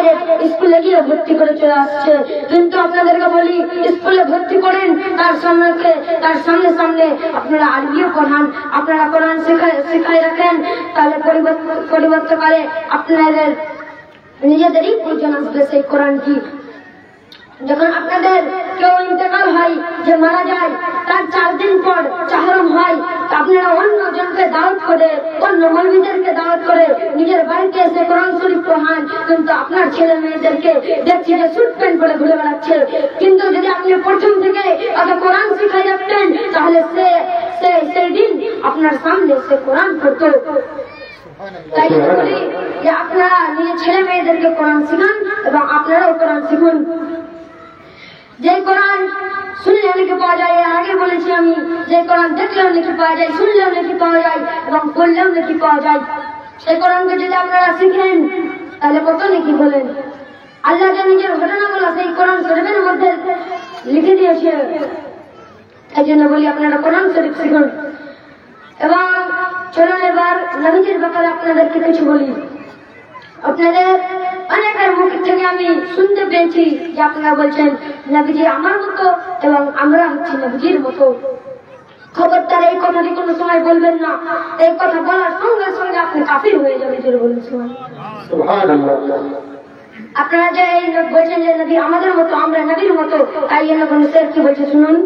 Direct স্কুলে গিয়ে ভর্তি করে চলে আসছে। কিন্তু আপনাদেরকে বলি, স্কুলে ভর্তি করেন, তার সামনে সামনে আপনারা আরবিও পড়ান, আপনারা কোরআন শিখাই রাখেন, তাহলে পরিবর্তনকালে আপনাদের নিজেদেরই প্রয়োজন আসবে সেই কোরআনটি। যখন আপনাদের কেউ ইন্তেকাল হয়, যে মারা যায়, তার 4 দিন পর চাহরম হয়, আপনারা অন্য জনকে দাওয়াত করে, অন্য মৌলবীদেরকে দাওয়াত করে নিজের বাড়িতে এসে কোরআন শরীফ পড়ান। কিন্তু আপনার ছেলে মেয়েদেরকে দেখছি যে স্যুট প্যান্ট পরে ঘুরে বেড়াচ্ছে। কিন্তু যদি আপনি প্রথম থেকে কোরআন শিখাই রাখতেন, তাহলে সেই দিন আপনার সামনে সে কোরআন পড়তো। তাই বলি যে আপনারা নিজের ছেলে মেয়েদেরকে কোরআন শিখান এবং আপনারাও কোরআন শিখুন। যে কোরআন শুনলেও লিখে পাওয়া যায়, এর আগে বলেছি আমি, যে কোরআন দেখলেও লিখে পাওয়া যায়, শুনলেও লিখে পাওয়া যায় এবং পড়লেও লিখে পাওয়া যায়, সেই কোরআনকে যদি আপনারা শিখেন তাহলে কত লিখি বলেন। আল্লাহ যে নিজের ঘটনাগুলো সেই কোরআন শরীফের মধ্যে লিখে দিয়েছে। তাই জন্য বলি আপনারা কোরআন শরীফ শিখুন। এবং চলুন এবার নবীজির ব্যাপারে আপনাদেরকে কিছু বলি। আপনাদের অনেকের মুখ থেকে আমি শুনতে পেয়েছি যে আপনারা বলছেন নবীজি আমার মতো এবং আমরা হচ্ছি নবীজির মতো। খবরদার এই কথাটি কোনো সময় বলবেন না। এই কথা বলার সঙ্গে সঙ্গে আপনি কাফির হয়ে যাবেন। আপনারা যে এই লোক বলছেন যে নবী আমাদের মতো, আমরা নবীর মতো, তাই জন্য কোন শের কি বলছে শুনুন।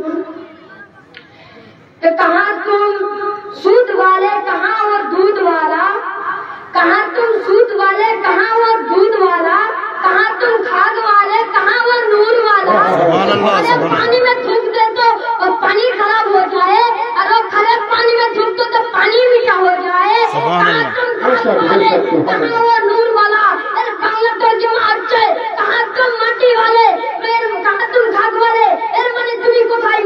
तो कहाँ तुम सूद वाले, कहाँ वो दूध वाला, कहाँ तुम सूद वाले, कहाँ वो दूध वाला, कहाँ तुम खाद वाले, कहाँ वो नूर वाला। पानी में थूक दे तो पानी खराब हो जाए, और खराब पानी में थूक दो तो पानी मीठा हो जाए। कहाँ तुम खाद वाले, कहाँ वो नूर वाला। बांग्ला तर्जुमा अच्छे, कहाँ तुम माटी वाले, कहाँ तुम खाद वाले। এর মানে তুমি কোথায়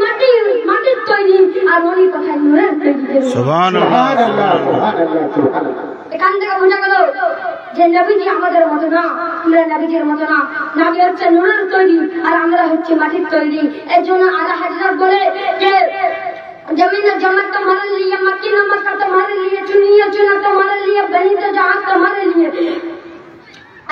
মাটির তৈরি আর উনি কোথায় নূরের তৈরি। সুবহানাল্লাহ। এখান থেকে বোঝা গেল যে নবীজি আমাদের মতো না, আমরা নবীজির মতো না। নবী হচ্ছে নূরের তৈরি আর আমরা হচ্ছে মাটির তৈরি। এর জন্য আলা হযরত বলে যে जमीन जन्नत तुम्हारे लिए, मक्की नमक तुम्हारे लिए, चुनिया चुना तुम्हारे लिए, बनी तो जहां तुम्हारे लिए।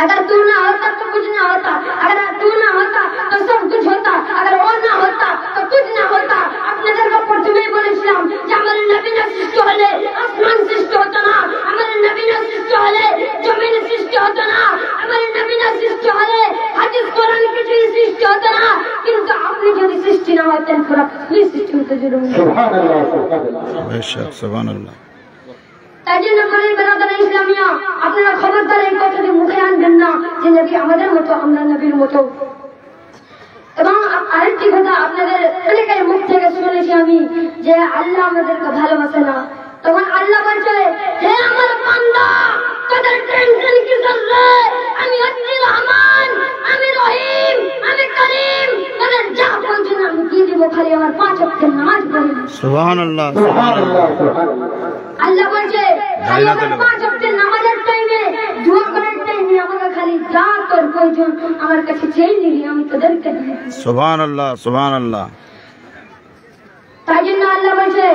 अगर तू ना होता तो कुछ ना होता, अगर तू ना होता तो सब कुछ होता, अगर वो ना होता तो कुछ ना होता। अपने दर को प्रथमे বলেছিলাম যে আমার নবী না সৃষ্টি হলে আসমান সৃষ্টি হতো না, আমার নবী না সৃষ্টি হলে জমিন সৃষ্টি হতো না, আমার নবী না সৃষ্টি হলে হাদিস কোরআন কিছুই সৃষ্টি হতো না। কিন্তু আপনি যদি সৃষ্টি না হতেন পুরো পৃথিবী সৃষ্টি হতে জরুরি। সুবহানাল্লাহ, সুবহানাল্লাহ, সুবহানাল্লাহ। তাই জন্য বলি বেরাদার ইসলামিয়া, আপনারা খবরদার এই কথাটি মুখে আনবেন না যে নবী আমাদের মতো, আমরা নবীর মতো। এবং আরেকটি কথা আপনাদের অনেকের মুখ থেকে শুনেছি আমি যে আল্লাহ আমাদেরকে ভালোবাসে না। তখন আল্লাহ বলছে, হে আমার বান্দা, তোদের টেনশন কিসের রে? আমি হচ্ছি রহমান, আমি রহিম, আমি করিম, তোদের যা বলছেন আমি দিয়ে দিব, খালি আমার 5 ওয়াক্ত নামাজ পড়ি। সুবহানাল্লাহ, সুবহানাল্লাহ। আল্লাহ বলছে আমার 5 ওয়াক্ত নামাজের টাইমে, দোয়া করার টাইমে আমাকে খালি যা তোর প্রয়োজন আমার কাছে চেয়ে নিবি, আমি তোদেরকে দিয়ে দেব। সুবহানাল্লাহ, সুবহানাল্লাহ। তাই জন্য আল্লাহ বলছে,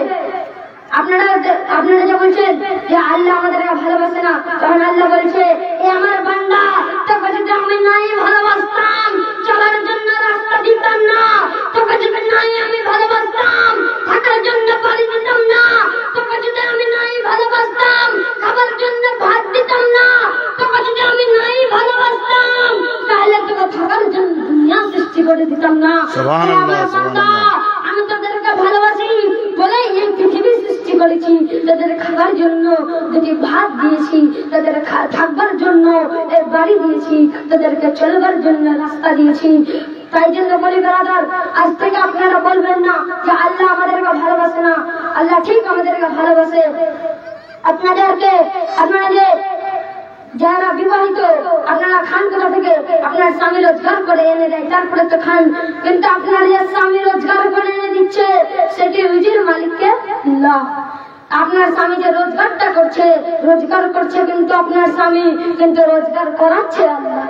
আপনারা যে বলছেন যে আল্লাহ আমাদেরকে ভালোবাসে না, তখন আল্লাহ বলছে, এ আমার বান্দা, তোকে যদি আমি নাই ভালোবাসতাম, চলার জন্য রাস্তা দিতাম না, তোকে যদি নাই আমি ভালোবাসতাম, থাকার জন্য বাড়ি দিতাম না, তোকে যদি আমি নাই ভালোবাসতাম, খাবার জন্য ভাত দিতাম না, তোকে যদি আমি নাই ভালোবাসতাম, তাহলে তোকে থাকার জন্য দুনিয়া সৃষ্টি করে দিতাম না। সুবহানাল্লাহ, সুবহানাল্লাহ। আমি তোদেরকে ভালোবাসি বলে এই পৃথিবী সৃষ্টি করেছি, তাদের খাবার জন্য যদি ভাত দিয়েছি, তাদের থাকবার জন্য বাড়ি দিয়েছি, তাদেরকে চলবার জন্য রাস্তা দিয়েছি। তাই জন্য বলি ব্রাদার, আজ থেকে আপনারা বলবেন না যে আল্লাহ আমাদেরকে ভালোবাসে না। আল্লাহ ঠিক আমাদেরকে ভালোবাসে। আপনারা যে যারা বিবাহিত, আপনারা খান কোথা থেকে? আপনার স্বামী রোজগার করে এনে দেয়, তারপরে তো খান। কিন্তু আপনার যে স্বামী রোজগার করে এনে দিচ্ছে সেটি রুজির মালিককে আল্লাহ। আপনার স্বামী যে রোজগার করছে কিন্তু আপনার স্বামী কিন্তু রোজগার করাচ্ছে আল্লাহ।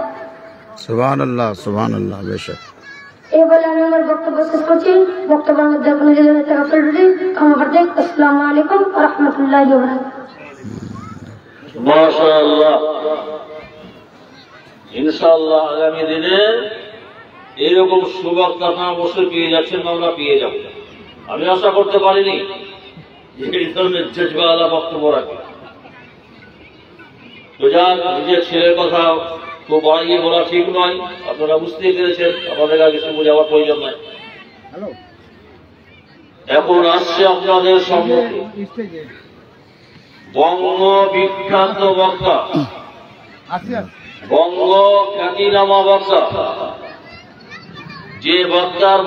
সুবহানাল্লাহ, সুবহানাল্লাহ। বেশক এই বলে আমি আমার বক্তব্য শেষ করছি। বক্তব্যের মধ্যে আপনি যদি ক্ষমা করে দেন। আসসালামু আলাইকুম ওয়া রাহমাতুল্লাহি ওয়া বারাকাতুহু। মাশাআল্লাহ। ইনশাআল্লাহ আগামী দিনে এরকম সুবক্তা আপনারা অবশ্যই পেয়ে যাচ্ছেন, আমরা পেয়ে যাব। আমি আশা করতে পারিনি যে এই ধরনের জজবাওয়ালা বক্তব্য রাখে। তো যার নিজের ছেলের কথা খুব বাড়িয়ে বলা ঠিক নয়, আপনারা বুঝতেই পেরেছেন, আমাদের কাছে কিছু বোঝাবার প্রয়োজন নয়। এখন আসছে আপনাদের সম্মুখে বঙ্গ বিখ্যাত বক্তা, বঙ্গ খ্যাতিনামা বক্তা, যে বক্তার